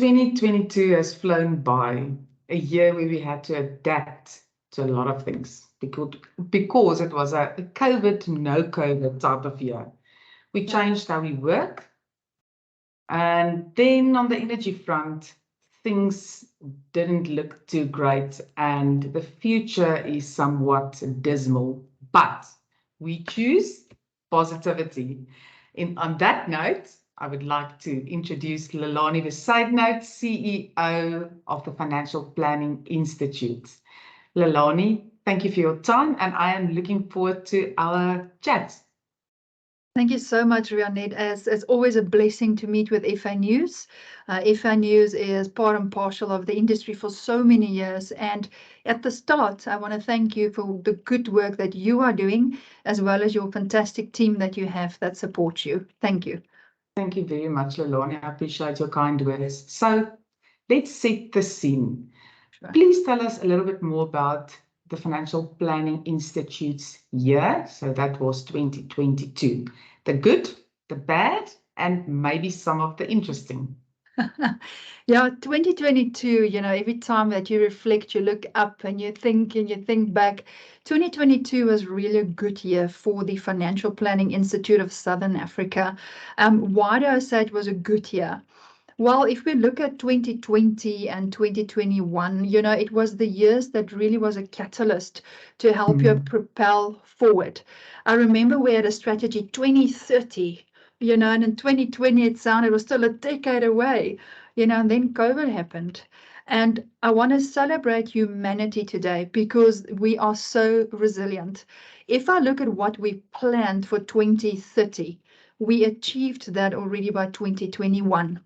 2022 has flown by, a year where we had to adapt to a lot of things because it was a COVID, no COVID type of year. We changed how we work. And then on the energy front, things didn't look too great and the future is somewhat dismal, but we choose positivity. On that note, I would like to introduce Lelani Bezuidenhout, CEO of the Financial Planning Institute. Lelani, thank you for your time and I am looking forward to our chat. Thank you so much, Rianet. It's always a blessing to meet with FAnews. FAnews is part and parcel of the industry for so many years. And at the start, I want to thank you for the good work that you are doing, as well as your fantastic team that you have that supports you. Thank you. Thank you very much, Lelani. I appreciate your kind words. So let's set the scene. Sure. Please tell us a little bit more about the Financial Planning Institute's year. So that was 2022. The good, the bad, and maybe some of the interesting. Yeah, 2022, every time that you reflect, you look up and you think back. 2022 was really a good year for the Financial Planning Institute of Southern Africa. Why do I say it was a good year? Well, if we look at 2020 and 2021, it was the years that really was a catalyst to help you propel forward. I remember we had a strategy 2030, and in 2020 it was still a decade away, and then COVID happened. And I want to celebrate humanity today because we are so resilient. If I look at what we planned for 2030, we achieved that already by 2021.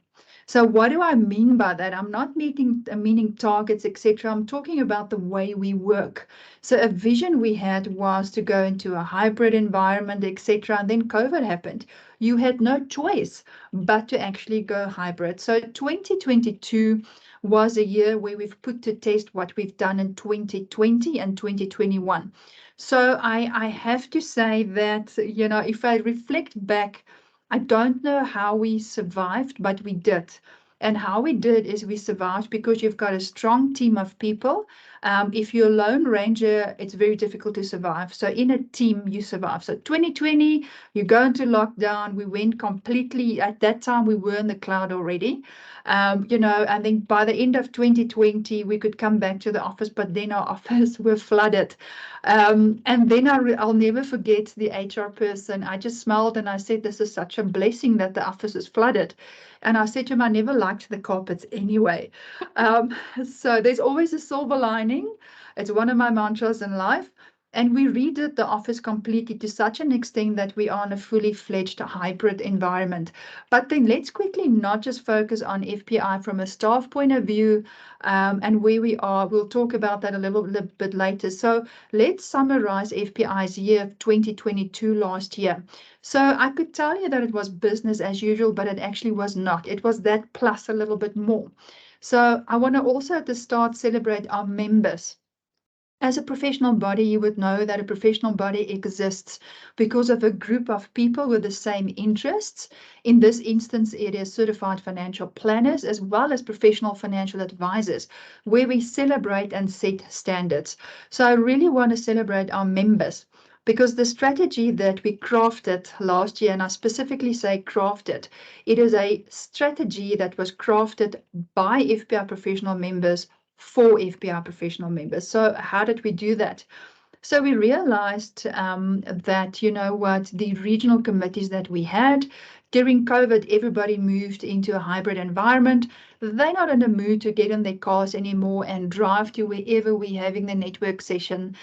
So what do I mean by that? I'm not meaning targets, etc. I'm talking about the way we work. So a vision we had was to go into a hybrid environment, etc. And then COVID happened. You had no choice but to actually go hybrid. So 2022 was a year where we've put to test what we've done in 2020 and 2021. So I have to say that, if I reflect back, I don't know how we survived, but we did. And how we did is we survived because you've got a strong team of people. If you're a lone ranger, it's very difficult to survive. So in a team, you survive. So 2020, you go into lockdown. We went completely, at that time, we were in the cloud already. And then by the end of 2020, we could come back to the office, but then our office were flooded. And then I'll never forget the HR person. I just smiled and I said, this is such a blessing that the office is flooded. And I said to him, I never liked the carpets anyway. So there's always a silver lining. It's one of my mantras in life. And we redid the office completely to such an extent that we are in a fully fledged hybrid environment. But then let's quickly not just focus on FPI from a staff point of view and where we are. We'll talk about that a little bit later. So let's summarize FPI's year of 2022 last year. So I could tell you that it was business as usual, but it actually was not. It was that plus a little bit more. So I want to also at the start celebrate our members. As a professional body, you would know that a professional body exists because of a group of people with the same interests. In this instance, it is certified financial planners as well as professional financial advisors, where we celebrate and set standards. So I really want to celebrate our members because the strategy that we crafted last year, and I specifically say crafted, it is a strategy that was crafted by FPI professional members for FPI professional members. So how did we do that? So we realized that, the regional committees that we had during COVID, everybody moved into a hybrid environment. They're not in the mood to get in their cars anymore and drive to wherever we're having the network session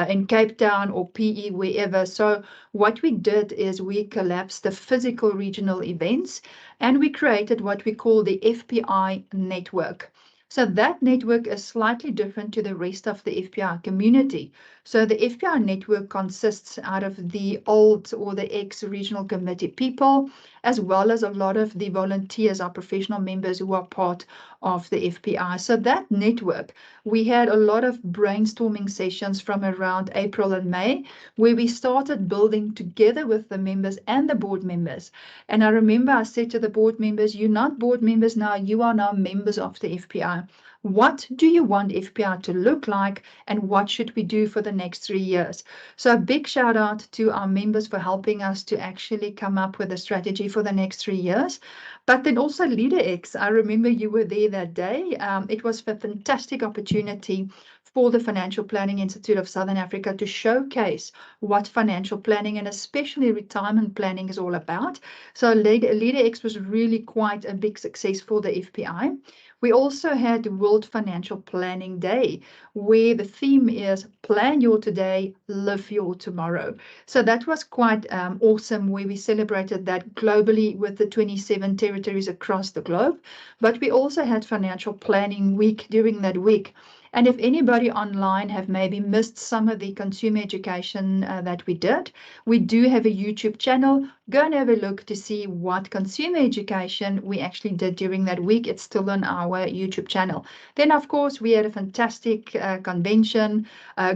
in Cape Town or PE, wherever. So what we did is we collapsed the physical regional events and we created what we call the FPI network. So that network is slightly different to the rest of the FPI community. So the FPI network consists out of the old or the ex-regional committee people, as well as a lot of the volunteers, our professional members who are part of the FPI. So that network, we had a lot of brainstorming sessions from around April and May, where we started building together with the members and the board members. And I remember I said to the board members, you're not board members now, you are now members of the FPI. What do you want FPI to look like, and what should we do for the next 3 years? So a big shout out to our members for helping us to actually come up with a strategy for the next 3 years. But then also LeaderX, I remember you were there that day. It was a fantastic opportunity for the Financial Planning Institute of Southern Africa to showcase what financial planning and especially retirement planning is all about. So LeaderX was really quite a big success for the FPI. We also had the World Financial Planning Day, where the theme is plan your today, live your tomorrow. So that was quite awesome, where we celebrated that globally with the 27 territories across the globe. But we also had Financial Planning Week during that week. And if anybody online have maybe missed some of the consumer education that we did, we do have a YouTube channel. Go and have a look to see what consumer education we actually did during that week. It's still on our YouTube channel. Then, of course, we had a fantastic convention,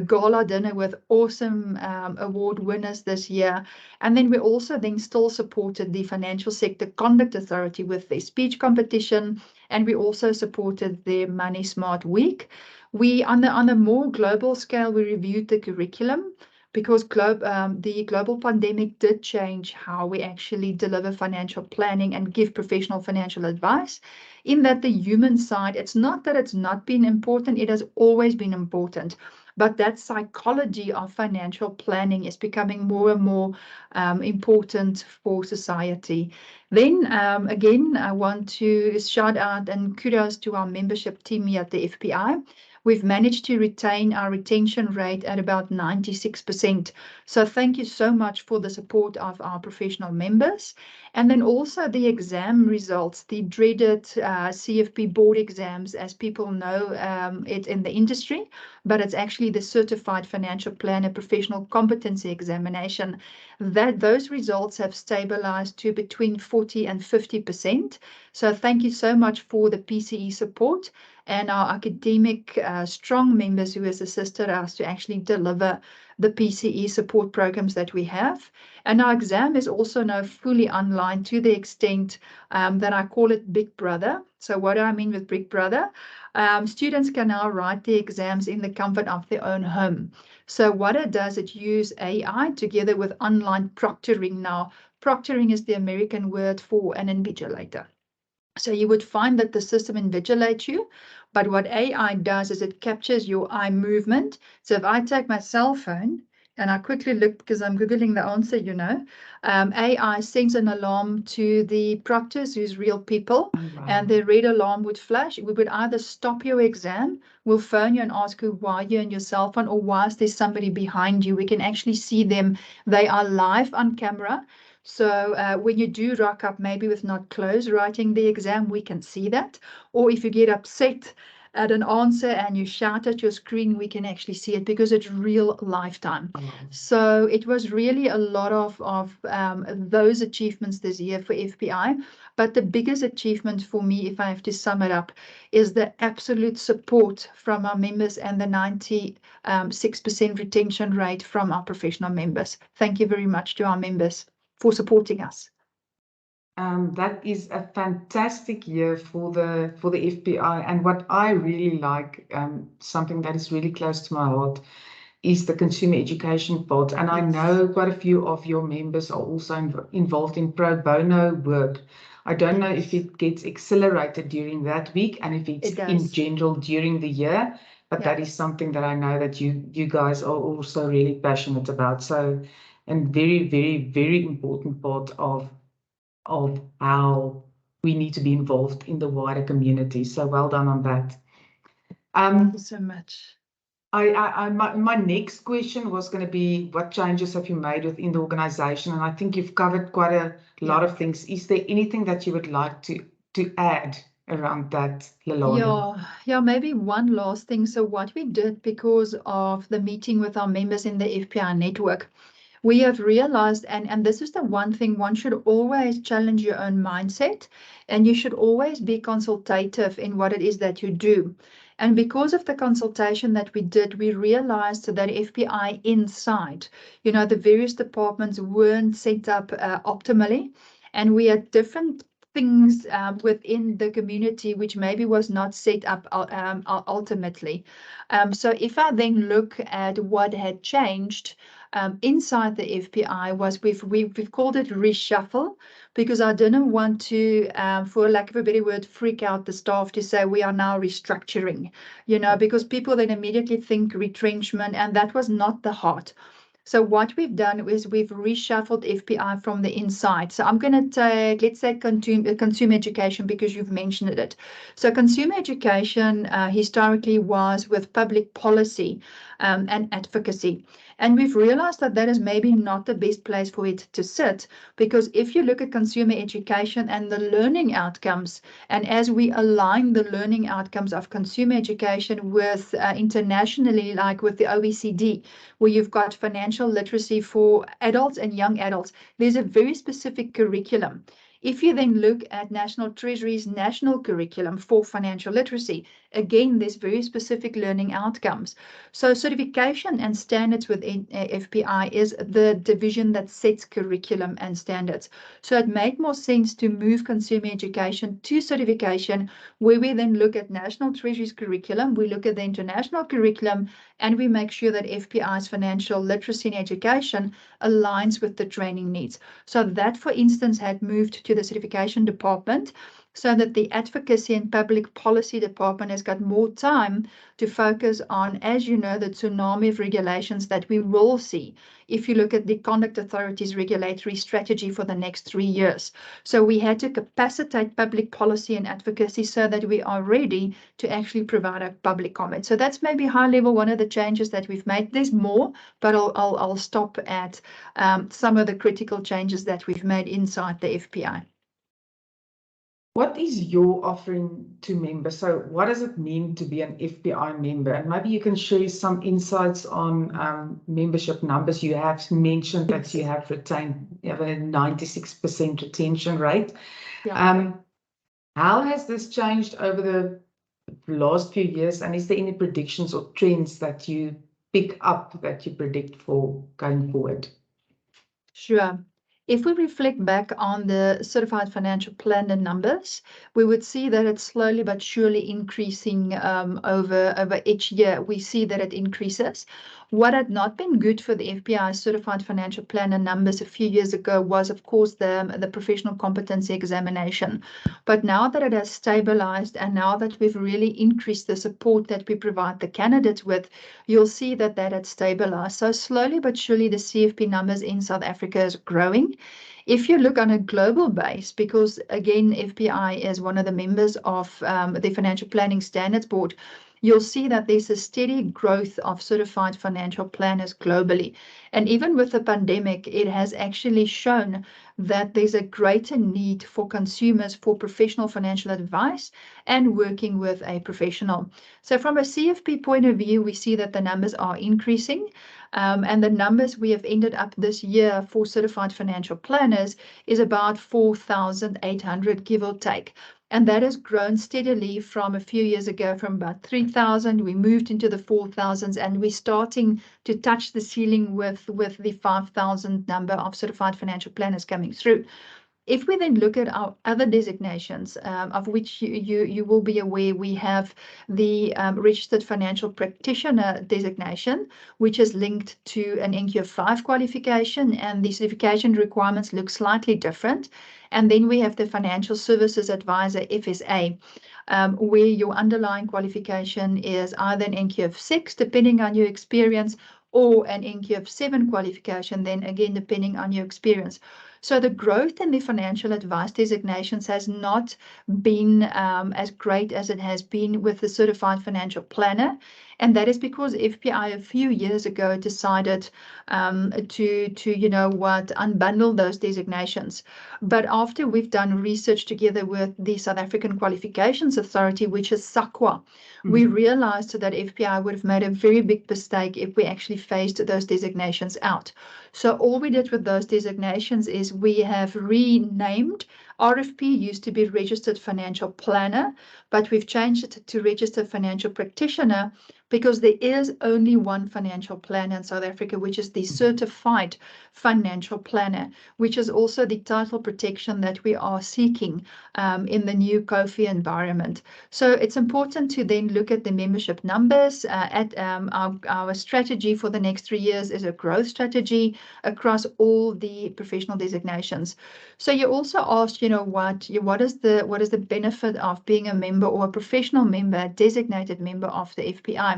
gala dinner with awesome award winners this year. And then we also then still supported the Financial Sector Conduct Authority with their speech competition. And we also supported their Money Smart Week. We, on a more global scale, we reviewed the curriculum, because the global pandemic did change how we actually deliver financial planning and give professional financial advice. In that the human side, it's not that it's not been important, it has always been important. But that psychology of financial planning is becoming more and more important for society. Then again, I want to shout out and kudos to our membership team here at the FPI. We've managed to retain our retention rate at about 96%. So thank you so much for the support of our professional members. And then also the exam results, the dreaded CFP board exams, as people know it in the industry, but it's actually the Certified Financial Planner Professional Competency Examination. Those results have stabilized to between 40 and 50%. So thank you so much for the PCE support and our academic strong members who has assisted us to actually deliver the PCE support programs that we have. And our exam is also now fully online to the extent that I call it Big Brother. So what do I mean with Big Brother? Students can now write the exams in the comfort of their own home. So what it does, it uses AI together with online proctoring. Now, proctoring is the American word for an invigilator. So you would find that the system invigilates you, but what AI does is it captures your eye movement. So if I take my cell phone and I quickly look, because I'm Googling the answer, you know, AI sends an alarm to the proctors, who's real people, and the red alarm would flash. We would either stop your exam, we'll phone you and ask you why you're on your cell phone, or why is there somebody behind you. We can actually see them. They are live on camera. So when you do rock up, maybe with not clothes writing the exam, we can see that. Or if you get upset at an answer and you shout at your screen, we can actually see it because it's real lifetime. So it was really a lot of those achievements this year for FPI. But the biggest achievement for me, if I have to sum it up, is the absolute support from our members and the 96% retention rate from our professional members. Thank you very much to our members for supporting us. That is a fantastic year for the FPI, and what I really like, something that is really close to my heart, is the consumer education part. And I know quite a few of your members are also involved in pro bono work. I don't know if it gets accelerated during that week and if it's in general during the year, but that is something that I know that you guys are also really passionate about. So, and very, very, very important part of how we need to be involved in the wider community. So well done on that. Thank you so much. My next question was going to be, what changes have you made within the organization? And I think you've covered quite a lot of things. Is there anything that you would like to add around that, Lelani? Yeah, maybe one last thing. So what we did because of the meeting with our members in the FPI network, we have realized, and this is the one thing, one should always challenge your own mindset, and you should always be consultative in what it is that you do. And because of the consultation that we did, we realized that FPI inside, the various departments weren't set up optimally, and we had different things within the community which maybe was not set up ultimately. So if I then look at what had changed inside the FPI, was we've called it reshuffle, because I didn't want to, for lack of a better word, freak out the staff to say we are now restructuring, because people then immediately think retrenchment, and that was not the heart. So what we've done is we've reshuffled FPI from the inside. So I'm going to take, let's say, consumer education, because you've mentioned it. So consumer education historically was with public policy and advocacy. And we've realized that that is maybe not the best place for it to sit, because if you look at consumer education and the learning outcomes, and as we align the learning outcomes of consumer education with internationally, like with the OECD, where you've got financial literacy for adults and young adults, there's a very specific curriculum. If you then look at National Treasury's national curriculum for financial literacy, again, there's very specific learning outcomes. So certification and standards within FPI is the division that sets curriculum and standards. So it made more sense to move consumer education to certification, where we then look at National Treasury's curriculum, we look at the international curriculum, and we make sure that FPI's financial literacy and education aligns with the training needs. So that, for instance, had moved to the certification department, so that the advocacy and public policy department has got more time to focus on, as you know, the tsunami of regulations that we will see if you look at the Conduct Authority's regulatory strategy for the next 3 years. So we had to capacitate public policy and advocacy so that we are ready to actually provide a public comment. So that's maybe high level one of the changes that we've made. There's more, but I'll stop at some of the critical changes that we've made inside the FPI. What is your offering to members? So what does it mean to be an FPI member? And maybe you can share some insights on membership numbers. You have mentioned that you have retained, you have a 96% retention rate. Yeah. How has this changed over the last few years? And is there any predictions or trends that you pick up that you predict for going forward? Sure. If we reflect back on the certified financial planner numbers, we would see that it's slowly but surely increasing over each year. We see that it increases. What had not been good for the FPI certified financial planner numbers a few years ago was, of course, the professional competency examination. But now that it has stabilized, and now that we've really increased the support that we provide the candidates with, you'll see that that had stabilized. So slowly but surely the CFP numbers in South Africa is growing. If you look on a global base, because again, FPI is one of the members of the Financial Planning Standards Board, you'll see that there's a steady growth of certified financial planners globally. And even with the pandemic, it has actually shown that there's a greater need for consumers for professional financial advice and working with a professional. So from a CFP point of view, we see that the numbers are increasing. And the numbers we have ended up this year for certified financial planners is about 4,800, give or take. And that has grown steadily from a few years ago, from about 3,000. We moved into the 4,000s, and we're starting to touch the ceiling with the 5,000 number of certified financial planners coming through. If we then look at our other designations, of which you will be aware, we have the Registered Financial Practitioner designation, which is linked to an NQF5 qualification, and the certification requirements look slightly different. And then we have the Financial Services Advisor, FSA, where your underlying qualification is either an NQF6, depending on your experience, or an NQF7 qualification, then again, depending on your experience. So the growth in the financial advice designations has not been as great as it has been with the certified financial planner. And that is because FPI a few years ago decided to unbundle those designations. But after we've done research together with the South African Qualifications Authority, which is SAQA, we realized that FPI would have made a very big mistake if we actually phased those designations out. So all we did with those designations is we have renamed. RFP used to be Registered Financial Planner, but we've changed it to Registered Financial Practitioner because there is only one financial planner in South Africa, which is the Certified Financial Planner, which is also the title protection that we are seeking in the new COFI environment. So it's important to then look at the membership numbers. Our strategy for the next 3 years is a growth strategy across all the professional designations. So you also asked, what is the benefit of being a member or a professional member, a designated member of the FPI?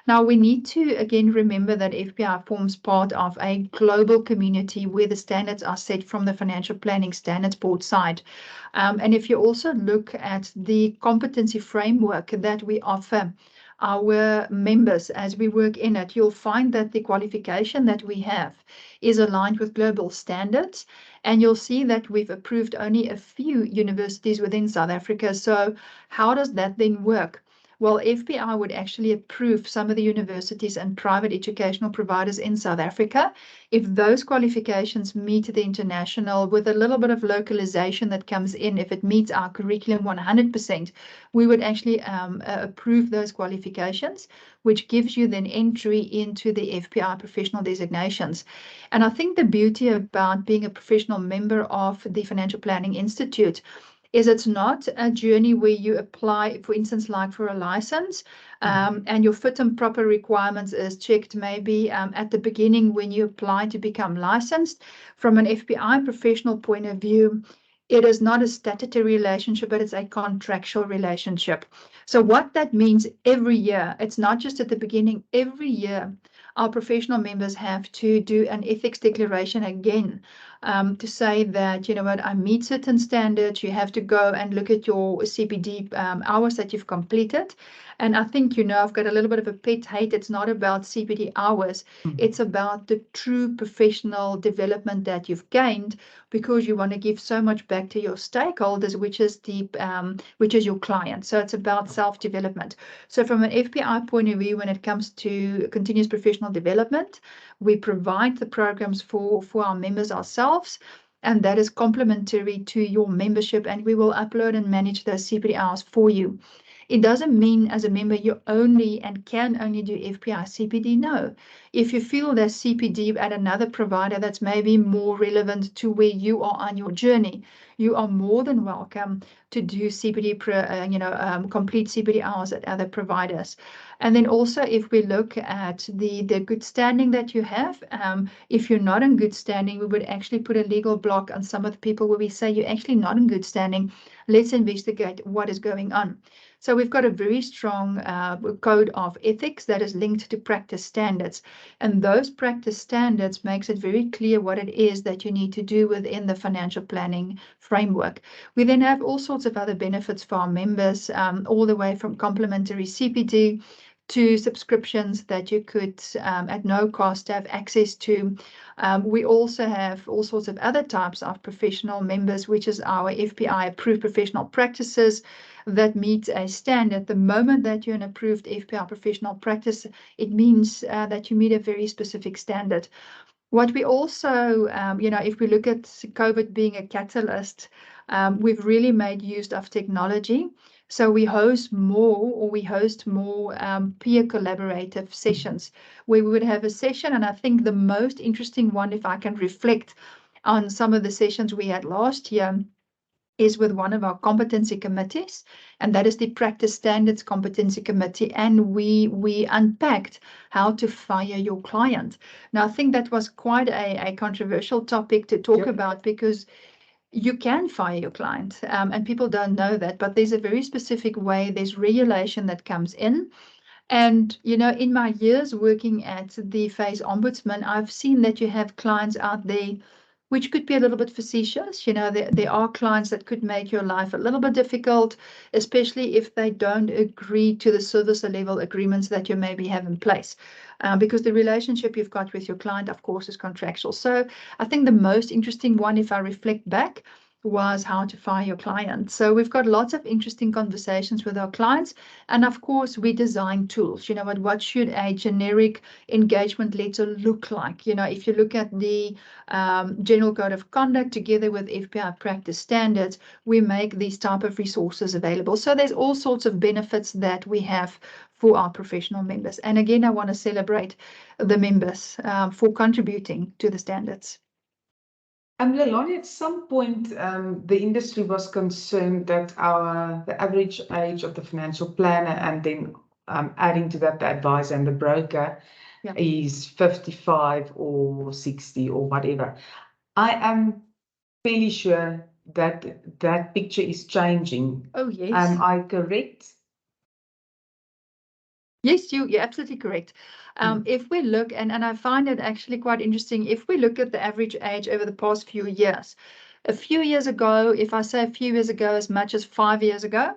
Now, we need to, again, remember that FPI forms part of a global community where the standards are set from the Financial Planning Standards Board side. And if you also look at the competency framework that we offer our members as we work in it, you'll find that the qualification that we have is aligned with global standards. And you'll see that we've approved only a few universities within South Africa. So how does that then work? Well, FPI would actually approve some of the universities and private educational providers in South Africa. If those qualifications meet the international with a little bit of localization that comes in, if it meets our curriculum 100%, we would actually approve those qualifications, which gives you then entry into the FPI professional designations. And I think the beauty about being a professional member of the Financial Planning Institute is it's not a journey where you apply, for instance, like for a license, and your fit and proper requirements is checked maybe at the beginning when you apply to become licensed. From an FPI professional point of view, it is not a statutory relationship, but it's a contractual relationship. So what that means every year, it's not just at the beginning, every year, our professional members have to do an ethics declaration again to say that, I meet certain standards. You have to go and look at your CPD hours that you've completed. And I think, I've got a little bit of a pet hate. It's not about CPD hours. It's about the true professional development that you've gained, because you want to give so much back to your stakeholders, which is your client. So it's about self-development. So from an FPI point of view, when it comes to continuous professional development, we provide the programs for our members ourselves, and that is complementary to your membership, and we will upload and manage those CPD hours for you. It doesn't mean as a member you only and can only do FPI CPD. No. If you feel there's CPD at another provider that's maybe more relevant to where you are on your journey, you are more than welcome to do CPD, complete CPD hours at other providers. And then also, if we look at the good standing that you have, if you're not in good standing, we would actually put a legal block on some of the people where we say you're actually not in good standing. Let's investigate what is going on. So we've got a very strong code of ethics that is linked to practice standards. And those practice standards makes it very clear what it is that you need to do within the financial planning framework. We then have all sorts of other benefits for our members, all the way from complimentary CPD to subscriptions that you could at no cost have access to. We also have all sorts of other types of professional members, which is our FPI approved professional practices that meet a standard. The moment that you're an approved FPI professional practice, it means that you meet a very specific standard. What we also, if we look at COVID being a catalyst, we've really made use of technology. So we host more peer collaborative sessions where we would have a session. And I think the most interesting one, if I can reflect on some of the sessions we had last year, is with one of our competency committees, and that is the Practice Standards Competency Committee. And we unpacked how to fire your client. Now, I think that was quite a controversial topic to talk about, because you can fire your client, and people don't know that, but there's a very specific way, there's regulation that comes in. And, in my years working at the FACE Ombudsman, I've seen that you have clients out there which could be a little bit facetious. You know, there are clients that could make your life a little bit difficult, especially if they don't agree to the service level agreements that you maybe have in place. Because the relationship you've got with your client, of course, is contractual. So I think the most interesting one, if I reflect back, was how to fire your client. So we've got lots of interesting conversations with our clients. And of course, we design tools. You know, what should a generic engagement letter look like? You know, if you look at the General Code of Conduct together with FPI practice standards, we make these type of resources available. So there's all sorts of benefits that we have for our professional members. And again, I want to celebrate the members for contributing to the standards. Lelani, at some point, the industry was concerned that the average age of the financial planner and then adding to that the advisor and the broker is 55 or 60 or whatever. I am fairly sure that that picture is changing. Oh, yes. Am I correct? Yes, you're absolutely correct. If we look, and I find it actually quite interesting, if we look at the average age over the past few years, a few years ago, if I say a few years ago, as much as 5 years ago,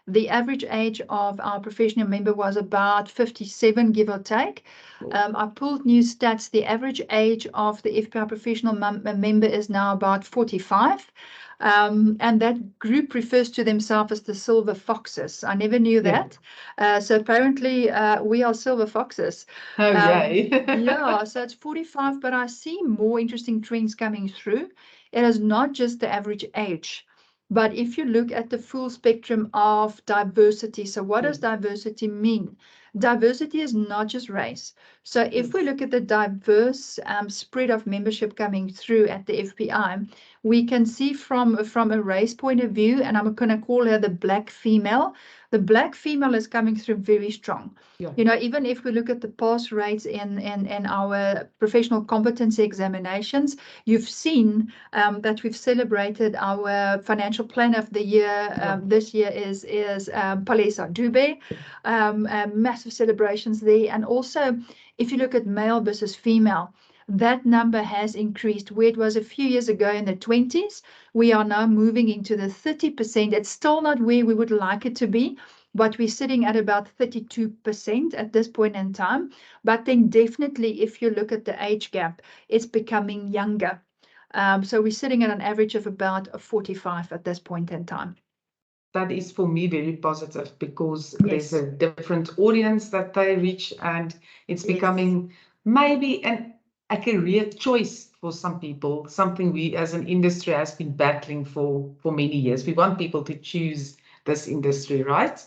the average age of our professional member was about 57, give or take. I pulled new stats. The average age of the FPI professional member is now about 45. And that group refers to themselves as the silver foxes. I never knew that. So apparently we are silver foxes. Oh, yay. Yeah, so it's 45, but I see more interesting trends coming through. It is not just the average age, but if you look at the full spectrum of diversity, so what does diversity mean? Diversity is not just race. So if we look at the diverse spread of membership coming through at the FPI, we can see from a race point of view, and I'm going to call her the black female. The black female is coming through very strong. You know, even if we look at the pass rates in our professional competency examinations, you've seen that we've celebrated our financial planner of the year. This year is Palesa Dube. Massive celebrations there. And also, if you look at male versus female, that number has increased. Where it was a few years ago in the 20s, we are now moving into the 30%. It's still not where we would like it to be, but we're sitting at about 32% at this point in time. But then definitely, if you look at the age gap, it's becoming younger. So we're sitting at an average of about 45 at this point in time. That is for me very positive because there's a different audience that they reach, and it's becoming maybe a career choice for some people, something we as an industry has been battling for many years. We want people to choose this industry, right?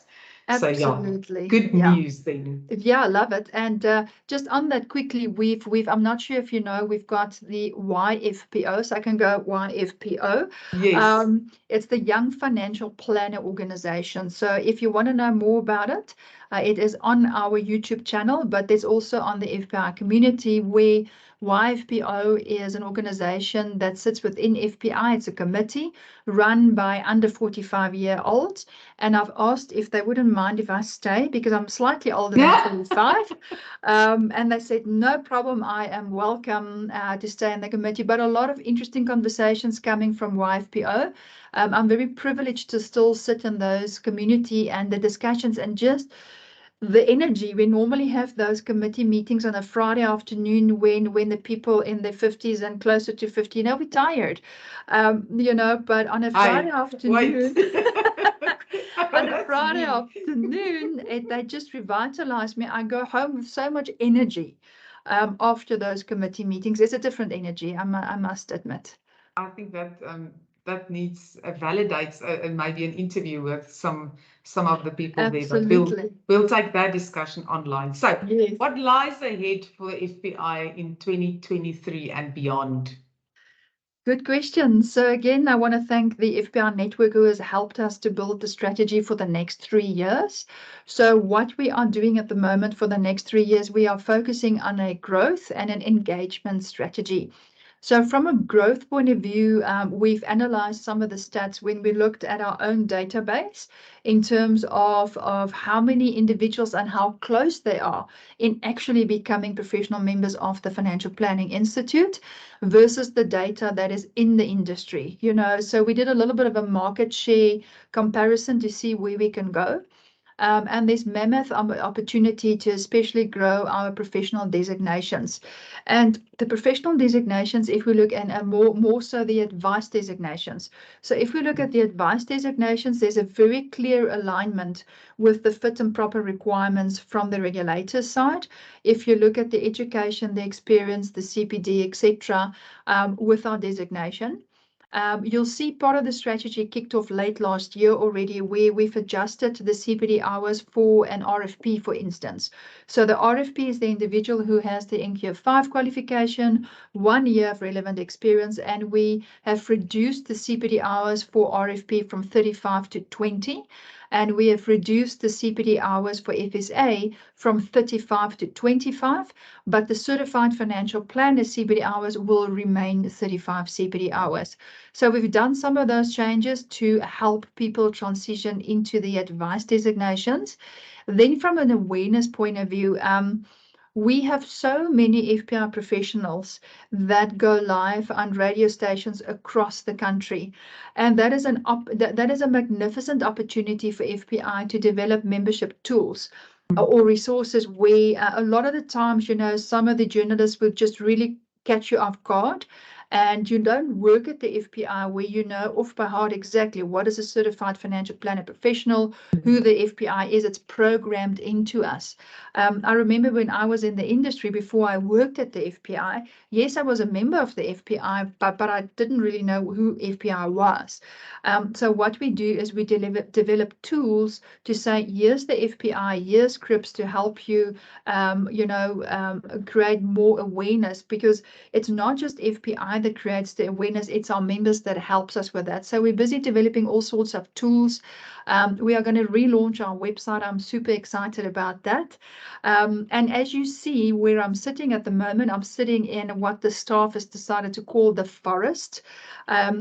Absolutely. So, good news then. Yeah, I love it. And just on that quickly, I'm not sure if you know, we've got the YFPO, so I can go YFPO. Yes. It's the Young Financial Planner Organization. So if you want to know more about it, it is on our YouTube channel, but there's also on the FPI community, where YFPO is an organization that sits within FPI. It's a committee run by under 45-year-olds. And I've asked if they wouldn't mind if I stay, because I'm slightly older than 45. And they said, no problem, I am welcome to stay in the committee. But a lot of interesting conversations coming from YFPO. I'm very privileged to still sit in those community and the discussions and just the energy. We normally have those committee meetings on a Friday afternoon when the people in their 50s and closer to 50, we're tired, you know, but on a Friday afternoon, on a Friday afternoon, they just revitalize me. I go home with so much energy after those committee meetings. It's a different energy, I must admit. I think that that needs validates maybe an interview with some of the people Absolutely. there, but we'll take that discussion online. So what lies ahead for FPI in 2023 and beyond? Good question. So again, I want to thank the FPI network who has helped us to build the strategy for the next 3 years. So what we are doing at the moment for the next 3 years, we are focusing on a growth and an engagement strategy. So from a growth point of view, we've analyzed some of the stats when we looked at our own database in terms of how many individuals and how close they are in actually becoming professional members of the Financial Planning Institute versus the data that is in the industry. So we did a little bit of a market share comparison to see where we can go. And there's mammoth opportunity to especially grow our professional designations. And the professional designations, if we look at more so the advice designations. So if we look at the advice designations, there's a very clear alignment with the fit and proper requirements from the regulator side. If you look at the education, the experience, the CPD, etc., with our designation. You'll see part of the strategy kicked off late last year already, where we've adjusted the CPD hours for an RFP, for instance. So the RFP is the individual who has the NQ 5 qualification, 1 year of relevant experience, and we have reduced the CPD hours for RFP from 35 to 20. And we have reduced the CPD hours for FSA from 35 to 25, but the certified financial planner CPD hours will remain 35 CPD hours. So we've done some of those changes to help people transition into the advice designations. Then from an awareness point of view, we have so many FPI professionals that go live on radio stations across the country. And that is that is a magnificent opportunity for FPI to develop membership tools or resources where a lot of the times, some of the journalists will just really catch you off guard. And you don't work at the FPI where you know off by heart exactly what is a certified financial planner professional, who the FPI is. It's programmed into us. I remember when I was in the industry before I worked at the FPI, yes, I was a member of the FPI, but I didn't really know who FPI was. So what we do is we develop tools to say, here's the FPI, here's scripts to help you, create more awareness, because it's not just FPI that creates the awareness, it's our members that helps us with that. So we're busy developing all sorts of tools. We are going to relaunch our website. I'm super excited about that. And as you see where I'm sitting at the moment, I'm sitting in what the staff has decided to call the forest.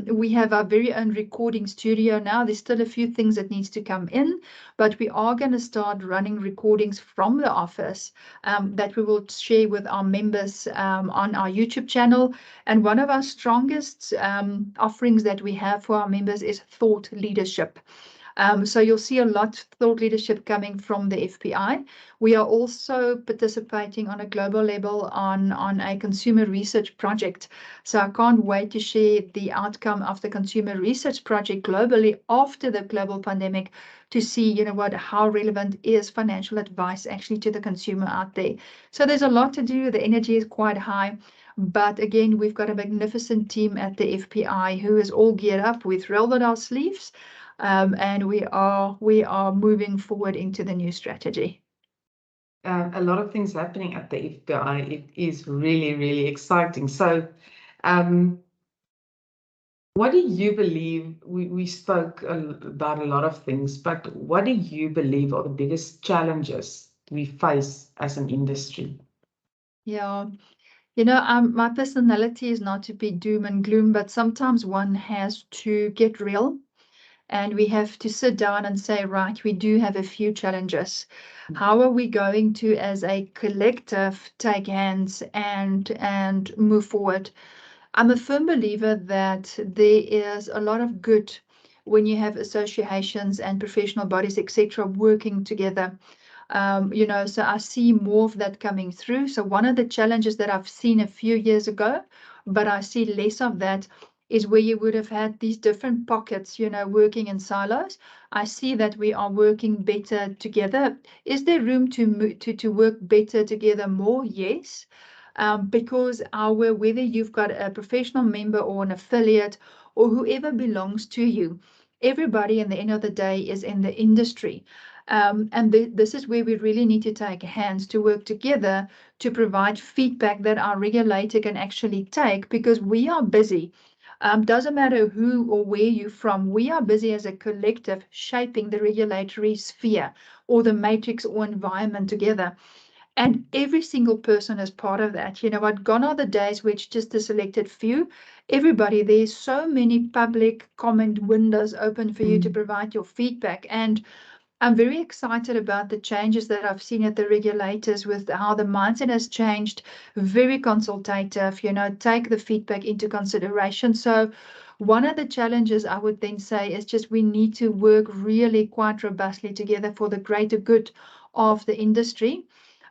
We have our very own recording studio now. There's still a few things that needs to come in, but we are going to start running recordings from the office that we will share with our members on our YouTube channel. And one of our strongest offerings that we have for our members is thought leadership. So you'll see a lot of thought leadership coming from the FPI. We are also participating on a global level on a consumer research project. So I can't wait to share the outcome of the consumer research project globally after the global pandemic to see, how relevant is financial advice actually to the consumer out there. So there's a lot to do. The energy is quite high. But again, we've got a magnificent team at the FPI who is all geared up. We've rolled up our sleeves. And we are moving forward into the new strategy. A lot of things happening at the FPI. It is really, really exciting. So, what do you believe? We spoke about a lot of things, but what do you believe are the biggest challenges we face as an industry? Yeah. My personality is not to be doom and gloom, but sometimes one has to get real. And we have to sit down and say, right, we do have a few challenges. How are we going to, as a collective, take hands and move forward? I'm a firm believer that there is a lot of good when you have associations and professional bodies, etc., working together. So I see more of that coming through. So one of the challenges that I've seen a few years ago, but I see less of that, is where you would have had these different pockets, working in silos. I see that we are working better together. Is there room to work better together more? Yes. Because whether you've got a professional member or an affiliate or whoever belongs to you, everybody in the end of the day is in the industry. And this is where we really need to take hands to work together to provide feedback that our regulator can actually take, because we are busy. Doesn't matter who or where you're from, we are busy as a collective shaping the regulatory sphere or the matrix or environment together. And every single person is part of that. You know what? Gone are the days where it's just a selected few. Everybody, there's so many public comment windows open for you to provide your feedback. And I'm very excited about the changes that I've seen at the regulators with how the mindset has changed, very consultative, you know, take the feedback into consideration. So one of the challenges I would then say is just we need to work really quite robustly together for the greater good of the industry.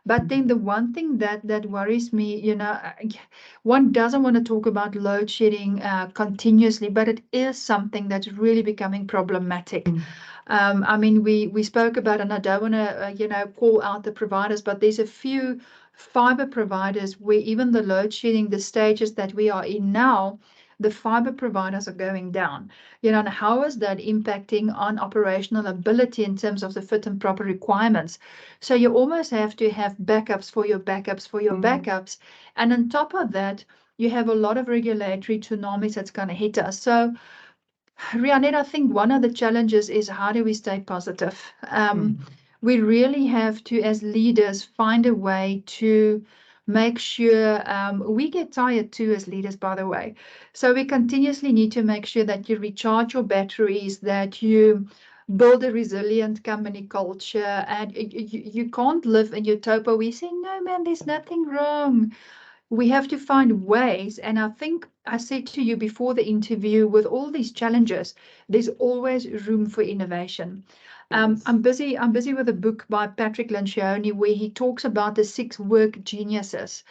But then the one thing that worries me, you know, one doesn't want to talk about load shedding continuously, but it is something that's really becoming problematic. I mean, we spoke about, and I don't want to, you know, call out the providers, but there's a few fiber providers where even the load shedding, the stages that we are in now, the fiber providers are going down. You know, and how is that impacting on operational ability in terms of the fit and proper requirements? So you almost have to have backups for your backups for your backups. And on top of that, you have a lot of regulatory tsunamis that's going to hit us. So Rianet, I think one of the challenges is how do we stay positive? We really have to, as leaders, find a way to make sure we get tired too as leaders, by the way. So we continuously need to make sure that you recharge your batteries, that you build a resilient company culture, and you can't live in utopia. We say, no, man, there's nothing wrong. We have to find ways. And I think I said to you before the interview, with all these challenges, there's always room for innovation. I'm busy with a book by Patrick Lencioni where he talks about the 6 work geniuses.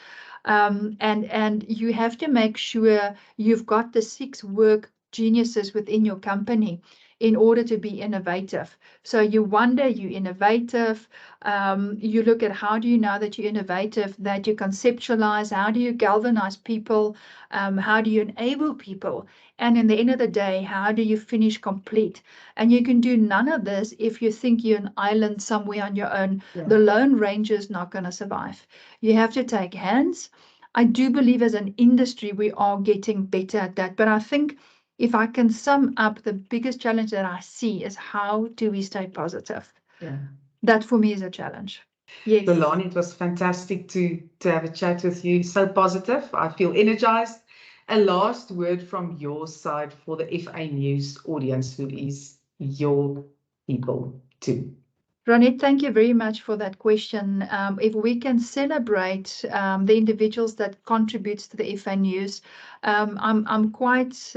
And you have to make sure you've got the 6 work geniuses within your company in order to be innovative. So you wonder, you're innovative. You look at how do you know that you're innovative, that you conceptualize, how do you galvanize people, how do you enable people, and in the end of the day, how do you finish complete? And you can do none of this if you think you're an island somewhere on your own. The Lone Ranger is not going to survive. You have to take hands. I do believe as an industry we are getting better at that, but I think if I can sum up, the biggest challenge that I see is how do we stay positive? That for me is a challenge. Yes. Lelani, it was fantastic to have a chat with you. So positive. I feel energized. A last word from your side for the FAnews audience, who is your people too. Rianet, thank you very much for that question. If we can celebrate the individuals that contributes to the FAnews, I'm quite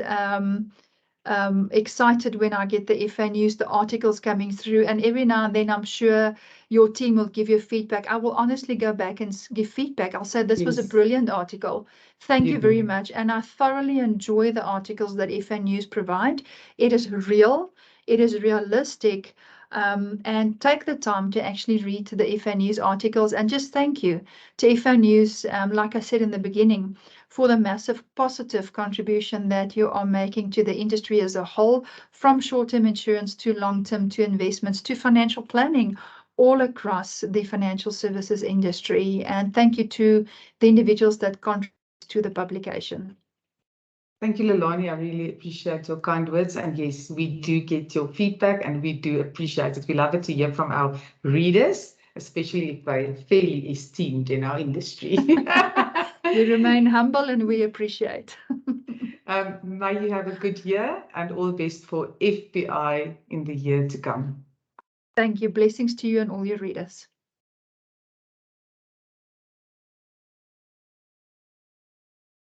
excited when I get the FAnews, the articles coming through, and every now and then I'm sure your team will give you feedback. I will honestly go back and give feedback. I'll say this was a brilliant article. Thank you very much. And I thoroughly enjoy the articles that FAnews provide. It is real, it is realistic. And take the time to actually read the FAnews articles, and just thank you to FAnews, like I said in the beginning, for the massive positive contribution that you are making to the industry as a whole, from short-term insurance to long-term to investments to financial planning all across the financial services industry. And thank you to the individuals that contribute to the publication. Thank you, Lelani. I really appreciate your kind words. And yes, we do get your feedback and we do appreciate it. We love it to hear from our readers, especially if they're fairly esteemed in our industry. We remain humble and we appreciate. May you have a good year and all the best for FPI in the year to come. Thank you. Blessings to you and all your readers.